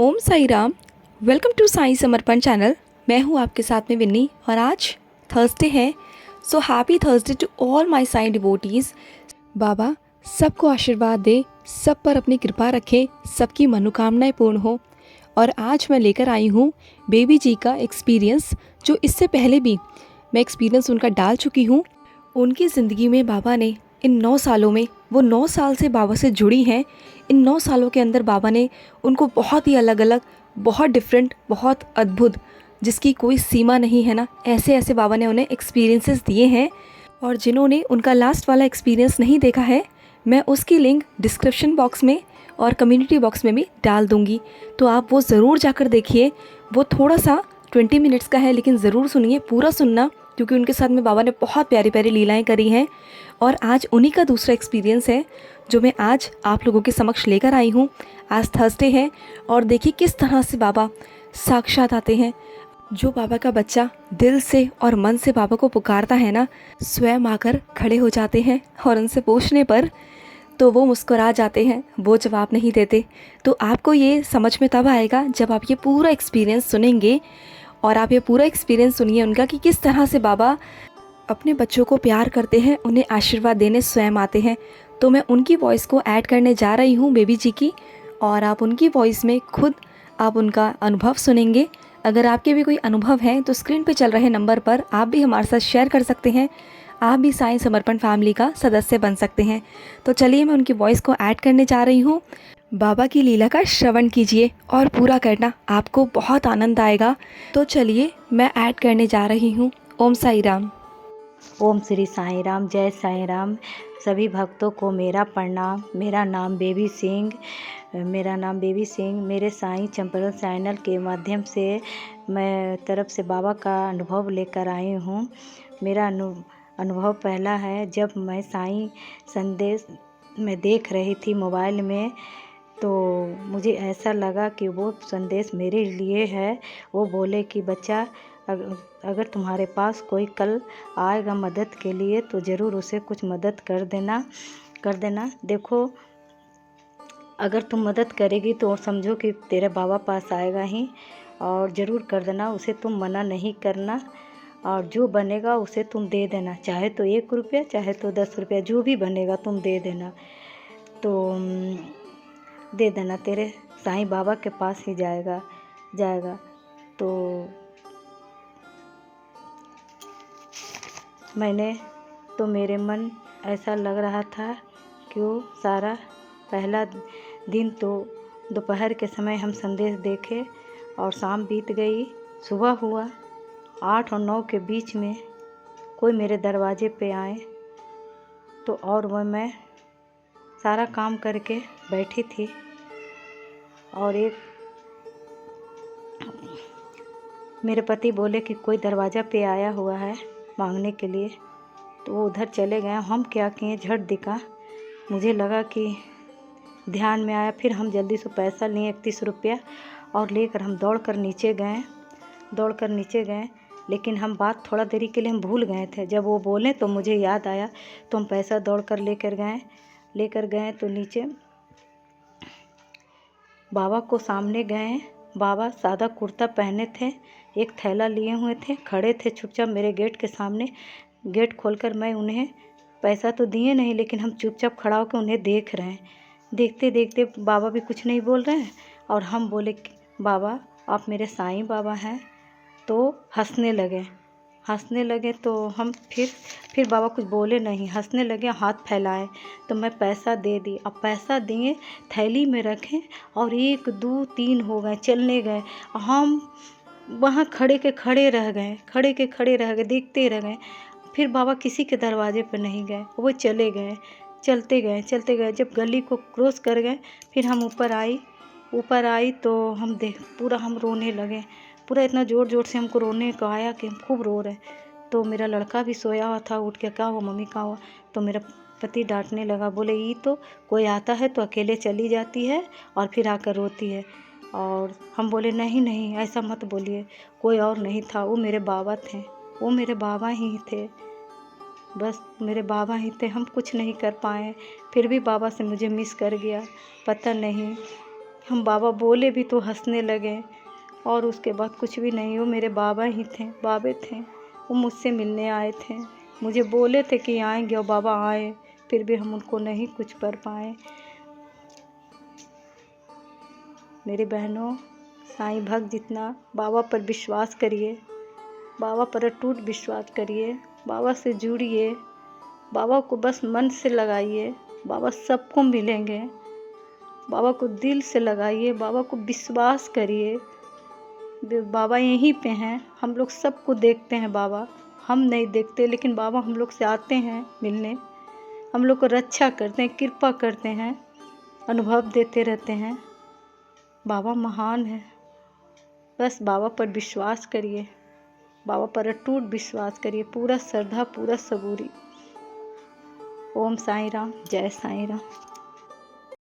Om Sai Ram. Welcome to Sai Samarpan channel. मैं हूँ आपके साथ में विन्नी और आज थर्सडे है। So happy Thursday to all my Sai devotees. Baba सबको आशीर्वाद दे, सब पर अपनी कृपा रखें, सबकी मनोकामनाएं पूर्ण हो। और आज मैं लेकर आई हूँ बेबी जी का एक्सपीरियंस, जो इससे पहले भी मैं एक्सपीरियंस उनका डाल चुकी हूँ। उनकी ज़िंदगी में बाबा ने इन 9 सालों में, वो 9 साल से बाबा से जुड़ी हैं। इन 9 सालों के अंदर बाबा ने उनको बहुत ही अलग अलग, बहुत डिफरेंट, बहुत अद्भुत, जिसकी कोई सीमा नहीं है ना, ऐसे ऐसे बाबा ने उन्हें एक्सपीरियंसेस दिए हैं। और जिन्होंने उनका लास्ट वाला एक्सपीरियंस नहीं देखा है, मैं उसकी लिंक डिस्क्रिप्शन बॉक्स में और कम्युनिटी बॉक्स में भी डाल दूँगी, तो आप वो ज़रूर जाकर देखिए। वो थोड़ा सा 20 मिनट्स का है, लेकिन ज़रूर सुनिए, पूरा सुनना, क्योंकि उनके साथ में बाबा ने बहुत प्यारी प्यारी लीलाएं करी हैं। और आज उन्हीं का दूसरा एक्सपीरियंस है जो मैं आज आप लोगों के समक्ष लेकर आई हूँ। आज थर्सडे है और देखिए किस तरह से बाबा साक्षात आते हैं। जो बाबा का बच्चा दिल से और मन से बाबा को पुकारता है ना, स्वयं आकर खड़े हो जाते हैं और उनसे पूछने पर तो वो मुस्कुरा जाते हैं, वो जवाब नहीं देते। तो आपको ये समझ में तब आएगा जब आप ये पूरा एक्सपीरियंस सुनेंगे। और आप ये पूरा एक्सपीरियंस सुनिए उनका कि किस तरह से बाबा अपने बच्चों को प्यार करते हैं, उन्हें आशीर्वाद देने स्वयं आते हैं। तो मैं उनकी वॉइस को ऐड करने जा रही हूँ बेबी जी की, और आप उनकी वॉइस में खुद आप उनका अनुभव सुनेंगे। अगर आपके भी कोई अनुभव हैं तो स्क्रीन पे चल रहे नंबर पर आप भी हमारे साथ शेयर कर सकते हैं। आप भी साईं समर्पण फैमिली का सदस्य बन सकते हैं। तो चलिए मैं उनकी वॉइस को ऐड करने जा रही हूँ। बाबा की लीला का श्रवण कीजिए और पूरा करना, आपको बहुत आनंद आएगा। तो चलिए मैं ऐड करने जा रही हूँ। ओम साई राम। ओम श्री साईं राम। जय साईं राम। सभी भक्तों को मेरा प्रणाम। मेरा नाम बेबी सिंह। मेरे साईं चंपारण चैनल के माध्यम से मैं तरफ से बाबा का अनुभव लेकर आई हूँ। मेरा अनुभव पहला है, जब मैं साईं संदेश में देख रही थी मोबाइल में, तो मुझे ऐसा लगा कि वो संदेश मेरे लिए है। वो बोले कि बच्चा, अगर तुम्हारे पास कोई कल आएगा मदद के लिए तो ज़रूर उसे कुछ मदद कर देना। देखो, अगर तुम मदद करेगी तो समझो कि तेरे बाबा पास आएगा ही, और ज़रूर कर देना उसे, तुम मना नहीं करना। और जो बनेगा उसे तुम दे देना, चाहे तो 1 रुपया, चाहे तो 10 रुपया, जो भी बनेगा तुम दे देना। तो दे देना, तेरे साईं बाबा के पास ही जाएगा। तो मेरे मन ऐसा लग रहा था कि वो सारा पहला दिन तो दोपहर के समय हम संदेश देखे और शाम बीत गई, सुबह हुआ। 8 और 9 के बीच में कोई मेरे दरवाजे पे आए, तो और वह मैं सारा काम करके बैठी थी, और एक मेरे पति बोले कि कोई दरवाज़ा पे आया हुआ है मांगने के लिए। तो वो उधर चले गए। हम क्या किए, झट दिखा, मुझे लगा कि ध्यान में आया। फिर हम जल्दी से पैसा लिए 31 रुपया और लेकर हम दौड़ कर नीचे गए। लेकिन हम बात थोड़ा देरी के लिए हम भूल गए थे। जब वो बोले तो मुझे याद आया, तो हम पैसा दौड़ कर लेकर गए। तो नीचे बाबा को सामने गए। बाबा सादा कुर्ता पहने थे, एक थैला लिए हुए थे, खड़े थे चुपचाप मेरे गेट के सामने। गेट खोलकर मैं उन्हें पैसा तो दिए नहीं, लेकिन हम चुपचाप खड़ा होकर उन्हें देख रहे हैं। देखते देखते बाबा भी कुछ नहीं बोल रहे हैं, और हम बोले कि बाबा आप मेरे साईं बाबा हैं। तो हंसने लगे। तो हम फिर बाबा कुछ बोले नहीं, हंसने लगे, हाथ फैलाए। तो मैं पैसा दे दी। अब पैसा दिए, थैली में रखें, और 1 2 3 हो गए, चलने गए। हम वहाँ खड़े के खड़े रह गए, देखते रह गए। फिर बाबा किसी के दरवाजे पर नहीं गए, वो चले गए। चलते गए। जब गली को क्रॉस कर गए, फिर हम ऊपर आई तो पूरा हम रोने लगे। पूरा इतना ज़ोर ज़ोर से हमको रोने को आया कि हम खूब रो रहे। तो मेरा लड़का भी सोया हुआ था, उठ के क्या हुआ मम्मी, क्या हुआ? तो मेरा पति डांटने लगा, बोले ये तो कोई आता है तो अकेले चली जाती है और फिर आकर रोती है। और हम बोले नहीं ऐसा मत बोलिए, कोई और नहीं था, वो मेरे बाबा थे, वो मेरे बाबा ही थे, बस मेरे बाबा ही थे। हम कुछ नहीं कर पाए, फिर भी बाबा से मुझे मिस कर गया, पता नहीं। हम बाबा बोले भी तो हंसने लगे और उसके बाद कुछ भी नहीं। वो मेरे बाबा ही थे, बाबे थे। वो मुझसे मिलने आए थे, मुझे बोले थे कि आएंगे और बाबा आए, फिर भी हम उनको नहीं कुछ कर पाए। मेरी बहनों, साईं भक्त जितना बाबा पर विश्वास करिए, बाबा पर अटूट विश्वास करिए, बाबा से जुड़िए, बाबा को बस मन से लगाइए। बाबा सबको मिलेंगे। बाबा को दिल से लगाइए, बाबा को विश्वास करिए। बाबा यहीं पे हैं, हम लोग सबको देखते हैं। बाबा हम नहीं देखते, लेकिन बाबा हम लोग से आते हैं मिलने, हम लोग को रक्षा करते हैं, कृपा करते हैं, अनुभव देते रहते हैं। बाबा महान है। बस बाबा पर विश्वास करिए, बाबा पर अटूट विश्वास करिए, पूरा श्रद्धा, पूरा सबूरी। ओम साईं राम, जय साईं राम।